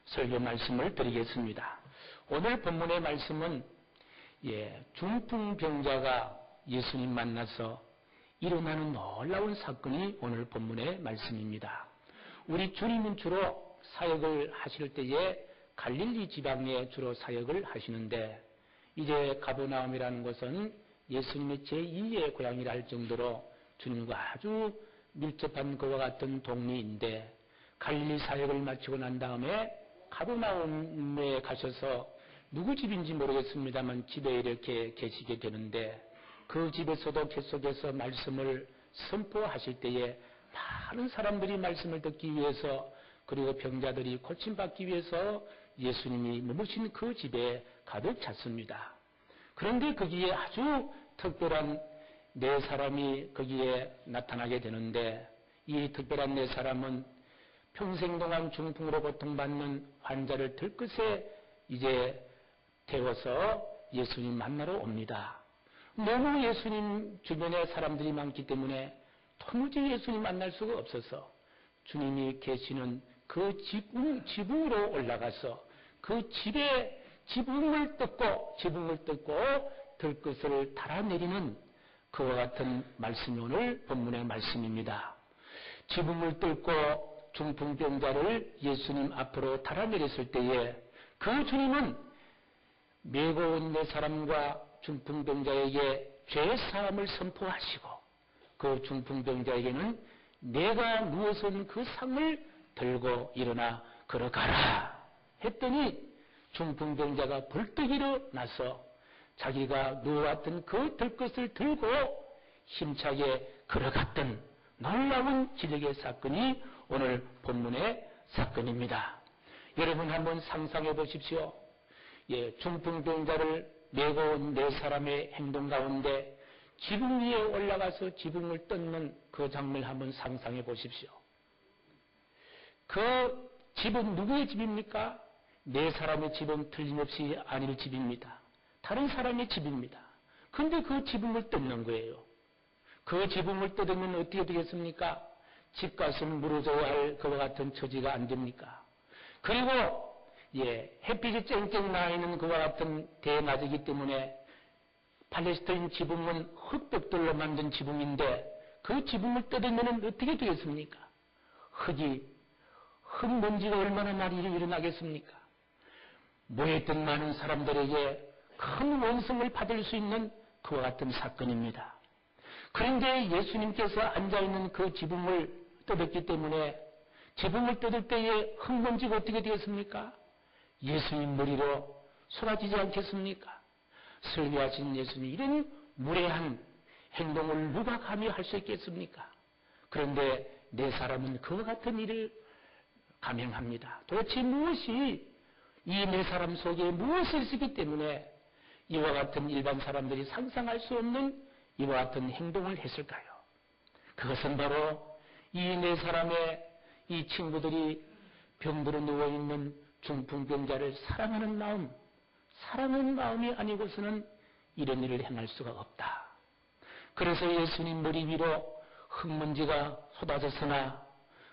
설교 말씀을 드리겠습니다. 오늘 본문의 말씀은 중풍병자가 예수님 만나서 일어나는 놀라운 사건이 오늘 본문의 말씀입니다. 우리 주님은 주로 사역을 하실 때에 갈릴리 지방에 주로 사역을 하시는데, 이제 가버나움이라는 곳은 예수님의 제2의 고향이라 할 정도로 주님과 아주 밀접한 그와 같은 동네인데, 갈릴리 사역을 마치고 난 다음에 가버나움에 가셔서 누구 집인지 모르겠습니다만 집에 이렇게 계시게 되는데, 그 집에서도 계속해서 말씀을 선포하실 때에 많은 사람들이 말씀을 듣기 위해서, 그리고 병자들이 고침받기 위해서 예수님이 머무신 그 집에 가득 찼습니다. 그런데 거기에 아주 특별한 네 사람이 거기에 나타나게 되는데, 이 특별한 네 사람은 평생 동안 중풍으로 고통받는 환자를 들끝에 이제 태워서 예수님 만나러 옵니다. 너무 예수님 주변에 사람들이 많기 때문에 도무지 예수님 만날 수가 없어서 주님이 계시는 그 지붕으로 올라가서 그 집에 지붕을 뜯고 들끝을 달아내리는 그와 같은 말씀이 오늘 본문의 말씀입니다. 지붕을 뚫고 중풍병자를 예수님 앞으로 달아내렸을 때에 그 주님은 메고 온 네 사람과 중풍병자에게 죄사함을 선포하시고, 그 중풍병자에게는 내가 누워서 있는 그 상을 들고 일어나 걸어가라 했더니, 중풍병자가 벌떡 일어나서 자기가 누워왔던 그 들것을 들고 힘차게 걸어갔던 놀라운 기적의 사건이 오늘 본문의 사건입니다. 여러분 한번 상상해 보십시오. 중풍병자를 메고 온 네 사람의 행동 가운데 지붕 위에 올라가서 지붕을 뜯는 그 장면을 한번 상상해 보십시오. 그 집은 누구의 집입니까? 네 사람의 집은 틀림없이 아닐 집입니다. 다른 사람의 집입니다. 그런데 그 지붕을 뜯는 거예요. 그 지붕을 뜯으면 어떻게 되겠습니까? 집값은 무너져야 할 그와 같은 처지가 안 됩니까? 그리고 햇빛이 쨍쨍 나있는 그와 같은 대낮이기 때문에 팔레스타인 지붕은 흙벽돌로 만든 지붕인데, 그 지붕을 뜯으면 어떻게 되겠습니까? 흙먼지가 얼마나 많이 일어나겠습니까? 모였던 많은 사람들에게 큰 원성을 받을 수 있는 그와 같은 사건입니다. 그런데 예수님께서 앉아있는 그 지붕을 뜯었기 때문에, 지붕을 뜯을 때에 흙먼지가 어떻게 되겠습니까? 예수님 머리로 쏟아지지 않겠습니까? 설교하신 예수님, 이런 무례한 행동을 누가 감히 할 수 있겠습니까? 그런데 네 사람은 그와 같은 일을 감행합니다. 도대체 무엇이, 이 네 사람 속에 무엇이 있었기 때문에 이와 같은 일반 사람들이 상상할 수 없는 이와 같은 행동을 했을까요? 그것은 바로 이 네 사람의 이 친구들이 병들어 누워있는 중풍병자를 사랑하는 마음이 아니고서는 이런 일을 행할 수가 없다. 그래서 예수님 머리 위로 흙먼지가 쏟아졌으나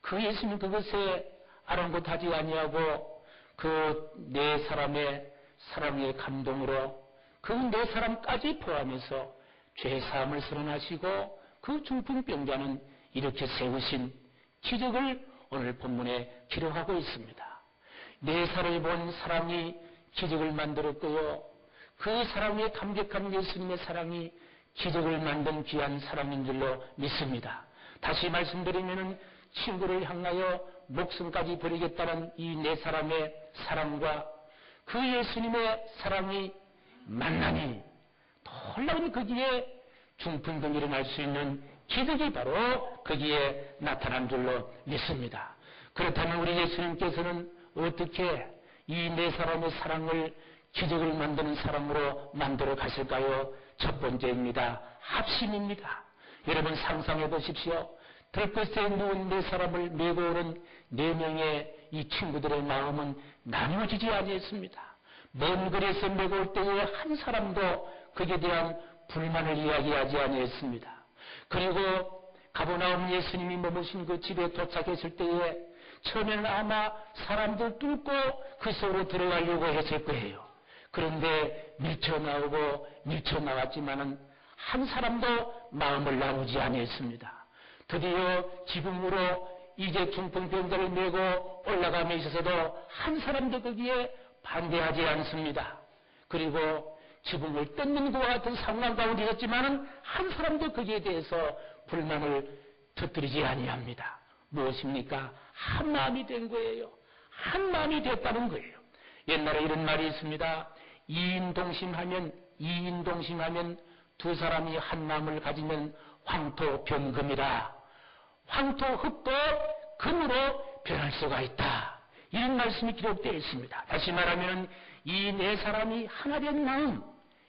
그 예수님 그것에 아랑곳하지 아니하고 그 네 사람의 사랑의 감동으로 그 네 사람까지 포함해서 죄사함을 선언하시고, 그 중풍병자는 이렇게 세우신 기적을 오늘 본문에 기록하고 있습니다. 네 사람이 본 사랑이 기적을 만들었고요, 그 사랑의 감격한 예수님의 사랑이 기적을 만든 귀한 사랑인 줄로 믿습니다. 다시 말씀드리면은 친구를 향하여 목숨까지 버리겠다는 이 네 사람의 사랑과 그 예수님의 사랑이 만나니 놀라운 거기에 중풍병이 일어날 수 있는 기적이 바로 거기에 나타난 줄로 믿습니다. 그렇다면 우리 예수님께서는 어떻게 이 네 사람의 사랑을 기적을 만드는 사람으로 만들어 가실까요? 첫 번째입니다. 합심입니다. 여러분 상상해 보십시오. 들것에 누운 네 사람을 메고 오는 네 명의 이 친구들의 마음은 나누어지지 아니했습니다. 먼 거리에서 메고 올 때에 한 사람도 그에 대한 불만을 이야기하지 아니했습니다. 그리고 가버나움 예수님이 머무신 그 집에 도착했을 때에 처음에는 아마 사람들 뚫고 그 속으로 들어가려고 했을 거예요. 그런데 밀쳐나왔지만은 한 사람도 마음을 나누지 않았습니다. 드디어 지붕으로 이제 중풍병자를 메고 올라감에 있어서도 한 사람도 거기에 반대하지 않습니다. 그리고 지붕을 뜯는 것과 같은 상황 가운데 있었지만은 한 사람도 거기에 대해서 불만을 터뜨리지 아니합니다. 무엇입니까? 한 마음이 된 거예요. 한 마음이 됐다는 거예요. 옛날에 이런 말이 있습니다. 이인동심하면 두 사람이 한 마음을 가지면 황토변금이라. 황토 흙도 금으로 변할 수가 있다. 이런 말씀이 기록되어 있습니다. 다시 말하면 이 네 사람이 하나 된 마음,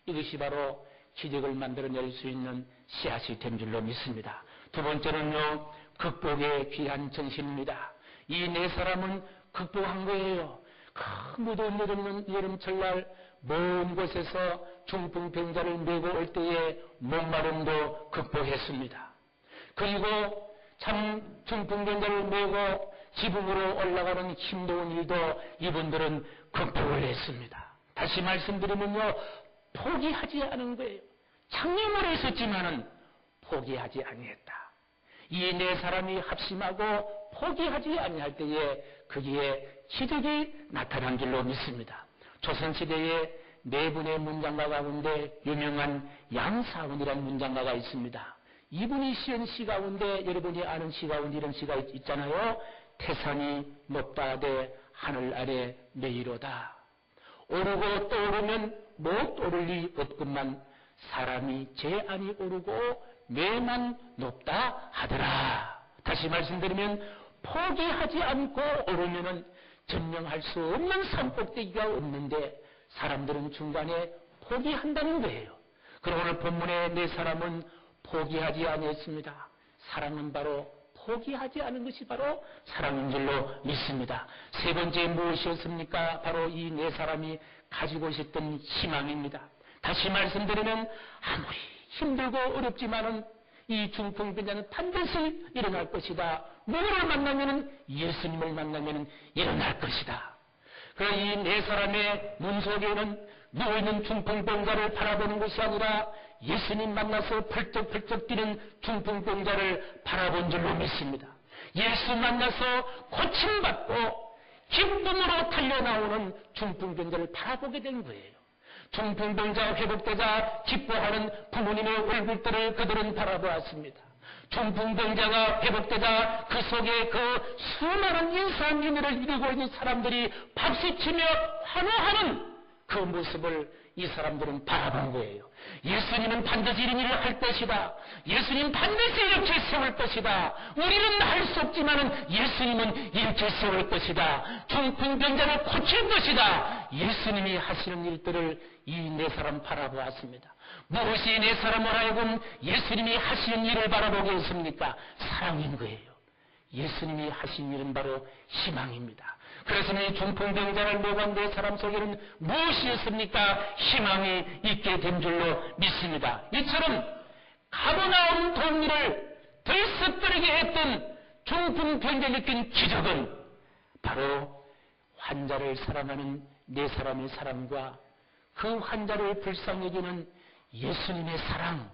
이것이 바로 기적을 만들어낼 수 있는 씨앗이 된 줄로 믿습니다. 두 번째는요, 극복의 귀한 정신입니다. 이 네 사람은 극복한 거예요. 큰 무더운 여름철날 먼 곳에서 중풍병자를 메고 올 때에 목마름도 극복했습니다. 그리고 참 중풍병자를 메고 지붕으로 올라가는 힘겨운 일도 이분들은 극복을 했습니다. 다시 말씀드리면요, 포기하지 않은 거예요. 장애물에 있었지만은 포기하지 아니했다. 이 네 사람이 합심하고 포기하지 아니할 때에 거기에 기적이 나타난 줄로 믿습니다. 조선시대에 네 분의 문장가 가운데 유명한 양사원이라는 문장가가 있습니다. 이분이 시은 시 가운데 여러분이 아는 시 가운데 이런 시가 있잖아요. 태산이 높다대 하늘 아래 내이로다. 오르고 또 오르면 못 오를 리 없건만 사람이 제 안이 오르고 뇌만 높다 하더라. 다시 말씀드리면 포기하지 않고 오르면은 점령할 수 없는 산꼭대기가 없는데 사람들은 중간에 포기한다는 거예요. 그러나 오늘 본문의 네 사람은 포기하지 아니했습니다. 사랑은 바로 포기하지 않은 것이 바로 사랑인 줄로 믿습니다. 세 번째 무엇이었습니까? 바로 이 네 사람이 가지고 있었던 희망입니다. 다시 말씀드리면 아무리 힘들고 어렵지만은 이 중풍병자는 반드시 일어날 것이다. 누구를 만나면은 예수님을 만나면은 일어날 것이다. 그러나 이 네 사람의 눈 속에는 누워있는 중풍병자를 바라보는 것이 아니라 예수님 만나서 펄쩍펄쩍 뛰는 중풍병자를 바라본 줄로 믿습니다. 예수 만나서 고침받고 기쁨으로 달려나오는 중풍병자를 바라보게 된 거예요. 중풍병자가 회복되자 기뻐하는 부모님의 얼굴들을 그들은 바라보았습니다. 중풍병자가 회복되자 그 속에 그 수많은 인산인해를 이루고 있는 사람들이 박수치며 환호하는 그 모습을 이 사람들은 바라본 거예요. 예수님은 반드시 이런 일을 할 것이다. 예수님 반드시 이렇게 세울 것이다. 우리는 할 수 없지만은 예수님은 이렇게 세울 것이다. 중풍병자를 고칠 것이다. 예수님이 하시는 일들을 이 네 사람 바라보았습니다. 무엇이 네 사람을 하여금 예수님이 하시는 일을 바라보게 했습니까? 사랑인 거예요. 예수님이 하신 일은 바로 희망입니다. 그래서 이 중풍병자를 모은 네 사람 속에는 무엇이었습니까? 희망이 있게 된 줄로 믿습니다. 이처럼 가버나움 동리를 들썩거리게 했던 중풍병자를 느낀 기적은 바로 환자를 사랑하는 네 사람의 사랑과 그 환자를 불쌍히 여기는 예수님의 사랑,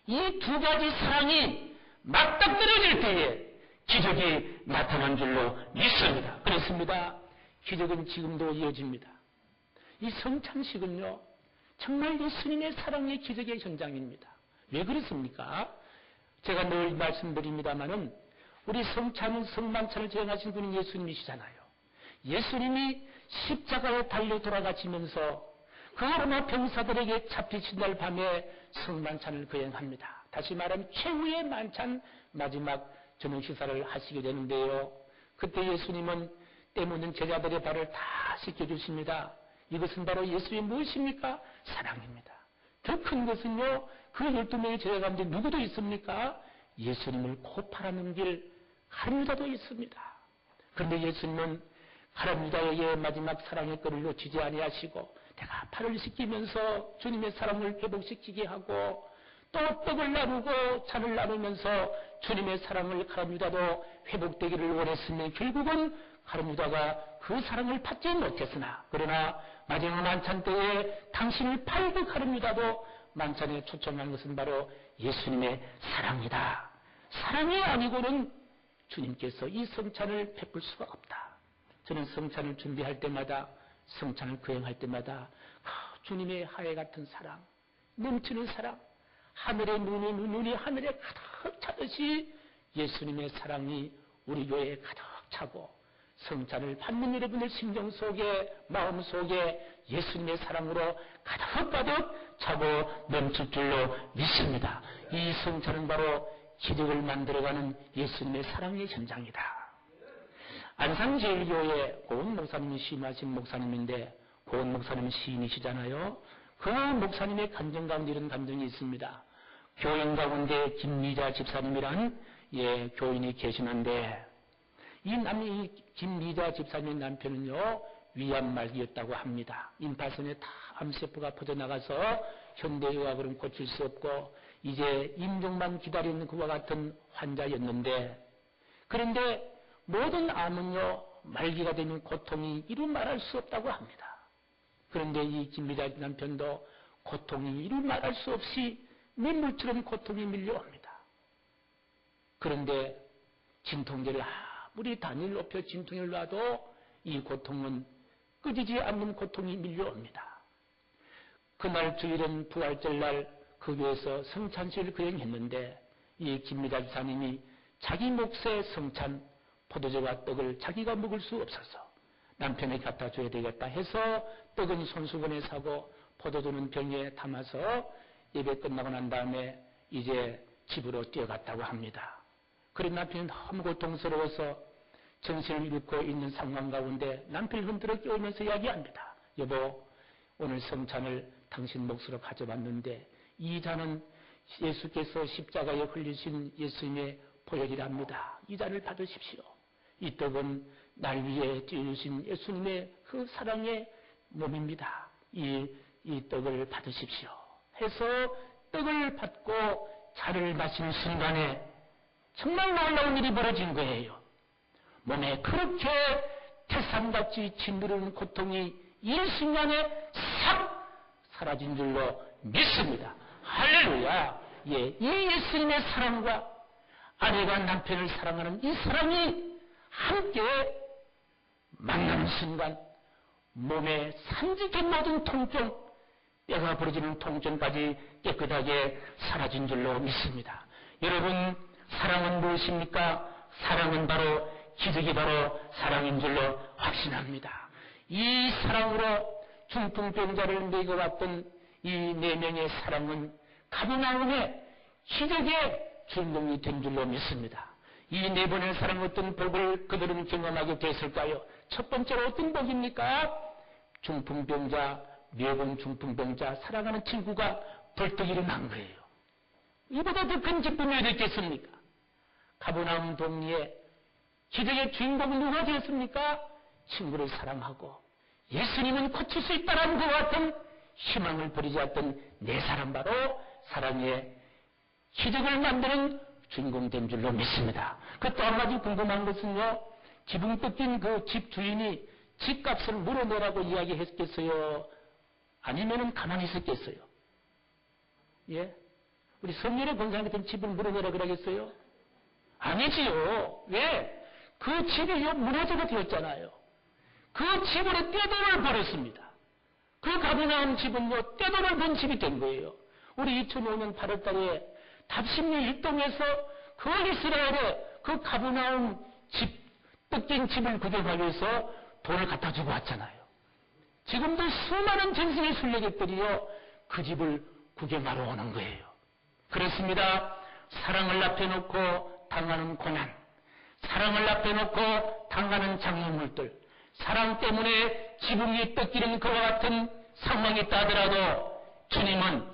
이 두 가지 사랑이 맞닥뜨려질 때에 기적이 나타난 줄로 믿습니다. 그렇습니다. 기적은 지금도 이어집니다. 이 성찬식은요, 정말 예수님의 사랑의 기적의 현장입니다. 왜 그렇습니까? 제가 늘 말씀드립니다마는 우리 성만찬을 제정하신 분이 예수님이시잖아요. 예수님이 십자가에 달려 돌아가시면서 그 로마 병사들에게 잡히신 날 밤에 성만찬을 거행합니다. 다시 말하면 최후의 만찬 마지막 저녁 식사를 하시게 되는데요. 그때 예수님은 때 묻는 제자들의 발을 다 씻겨주십니다. 이것은 바로 예수의 무엇입니까? 사랑입니다. 더 큰 것은요, 그 12명의 제자 가운데 누구도 있습니까? 예수님을 코 팔아넘길 가룟유다도 있습니다. 그런데 예수님은 가룟유다에게 마지막 사랑의 끈을 놓치지 아니하시고 내가 발을 씻기면서 주님의 사랑을 회복시키게 하고 또 또 떡을 나누고 잔을 나누면서 주님의 사랑을 가룟 유다도 회복되기를 원했으면 결국은 가룟 유다가 그 사랑을 받지 못했으나 그러나 마지막 만찬 때에 당신을 팔고 가룟 유다도 만찬에 초청한 것은 바로 예수님의 사랑이다. 사랑이 아니고는 주님께서 이 성찬을 베풀 수가 없다. 저는 성찬을 준비할 때마다 성찬을 거행할 때마다 주님의 하늘 같은 사랑, 넘치는 사랑, 하늘의 눈이 하늘에 가득 차듯이 예수님의 사랑이 우리 교회에 가득 차고 성찬을 받는 여러분의 심정 속에 마음 속에 예수님의 사랑으로 가득 차고 넘칠 줄로 믿습니다. 이 성찬은 바로 기적을 만들어가는 예수님의 사랑의 현장이다. 안산제일교회 고은 목사님이 시임하신 목사님인데 고은 목사님은 시인이시잖아요. 그 목사님의 감정 가운데 이런 감정이 있습니다. 교인 가운데 김미자 집사님이란 교인이 계시는데 이 김미자 집사님의 남편은요 위암말기였다고 합니다. 임파선에 다 암세포가 퍼져나가서 현대의학으로는 고칠 수 없고 이제 임종만 기다리는 그와 같은 환자였는데 그런데 모든 암은요 말기가 되면 고통이 이루 말할 수 없다고 합니다. 그런데 이 김미자 남편도 고통이 이루 말할 수 없이 민물처럼 고통이 밀려옵니다. 그런데 진통제를 아무리 단위를 높여 진통을 놔도 이 고통은 끊이지 않는 고통이 밀려옵니다. 그날 주일은 부활절날 그 교회에서 성찬식을 거행했는데 이 김미자 집사님이 자기 몫의 성찬 포도주와 떡을 자기가 먹을 수 없어서 남편에게 갖다 줘야 되겠다 해서 떡은 손수건에 사고 포도주는 병에 담아서 예배 끝나고 난 다음에 이제 집으로 뛰어갔다고 합니다. 그런 남편이 너무 고통스러워서 정신을 잃고 있는 상황 가운데 남편을 흔들어 깨우면서 이야기합니다. 여보, 오늘 성찬을 당신 몫으로 가져왔는데 이 잔은 예수께서 십자가에 흘리신 예수님의 보혈이랍니다. 이 잔을 받으십시오. 이 떡은 날 위해 찢으신 예수님의 그 사랑의 몸입니다. 이 떡을 받으십시오. 해서 떡을 받고 잔을 마시는 순간에 정말 놀라운 일이 벌어진 거예요. 몸에 그렇게 태산같이 짓누르는 고통이 일순간에 싹 사라진 줄로 믿습니다. 할렐루야. 이 예수님의 사랑과 아내가 남편을 사랑하는 이 사랑이 함께 만나는 순간 몸에 산지된 모든 통증, 뼈가 부러지는 통증까지 깨끗하게 사라진 줄로 믿습니다. 여러분, 사랑은 무엇입니까? 사랑은 바로 기적이 바로 사랑인 줄로 확신합니다. 이 사랑으로 중풍병자를 먹여왔던 이 4명의 사랑은 가버나움의 기적의 주인공이 된 줄로 믿습니다. 이 4번의 사랑 어떤 복을 그들은 경험하게 됐을까요? 첫 번째로 어떤 복입니까? 중풍병자, 묘본 중풍병자, 사랑하는 친구가 벌떡 일어난 거예요. 이보다 더 큰 기쁨이 어디 있겠습니까? 가버나움 동리에 기적의 주인공은 누가 되었습니까? 친구를 사랑하고 예수님은 고칠 수 있다는 것 같은 희망을 버리지 않던 4사람 바로 사랑의 기적을 만드는 주인공 된 줄로 믿습니다. 그 또 한 가지 궁금한 것은요, 지붕 뜯긴 그 집 주인이 집값을 물어내라고 이야기했겠어요? 아니면은 가만히 있었겠어요? 예? 우리 성렬의 권사님한테 집을 물어내라 그러겠어요? 아니지요. 왜? 그 집이 무너져가 되었잖아요. 그 집으로 떼돈을 벌었습니다. 그 가버나움 집은요, 떼돈을 번 집이 된 거예요. 우리 2005년 8월 달에 답심리 일동에서 그 이스라엘의 그 가버나움 집, 뜯긴 집을 구경하기 위해서 돈을 갖다 주고 왔잖아요. 지금도 수많은 전생의 순례객들이요, 그 집을 구경하러 오는 거예요. 그렇습니다. 사랑을 앞에 놓고 당하는 고난, 사랑을 앞에 놓고 당하는 장애물들, 사랑 때문에 지붕이 뜯기는 그와 같은 상황이 있다 하더라도 주님은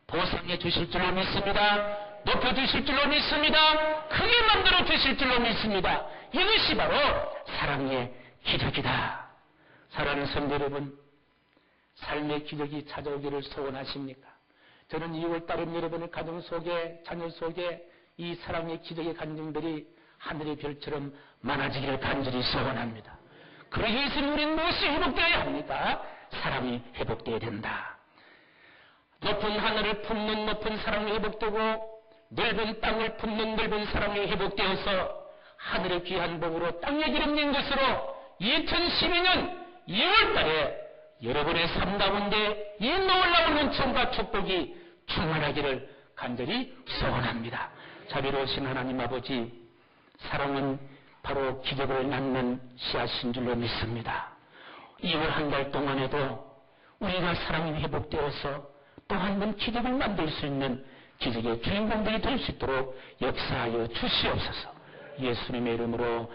보상해 주실 줄로 믿습니다. 높여주실 줄로 믿습니다. 크게 만들어 주실 줄로 믿습니다. 이것이 바로 사랑의 기적이다. 사랑하는 성도 여러분, 삶의 기적이 찾아오기를 소원하십니까? 저는 2월달은 여러분의 가정 속에, 자녀 속에 이 사랑의 기적의 간증들이 하늘의 별처럼 많아지기를 간절히 소원합니다. 그러기 위해서는 우리는 무엇이 회복되어야 합니까? 사랑이 회복되어야 된다. 높은 하늘을 품는 높은 사랑이 회복되고 넓은 땅을 품는 넓은 사랑이 회복되어서 하늘의 귀한 복으로 땅에 기름진 것으로 2012년 2월달에 여러분의 삶 가운데 이 놀라운 은총과 축복이 충만하기를 간절히 소원합니다. 자비로우신 하나님 아버지, 사랑은 바로 기적을 낳는 씨앗인 줄로 믿습니다. 2월 한 달 동안에도 우리가 사랑이 회복되어서 또 한 번 기적을 만들 수 있는 기적의 주인공들이 될 수 있도록 역사하여 주시옵소서. 예수님의 이름으로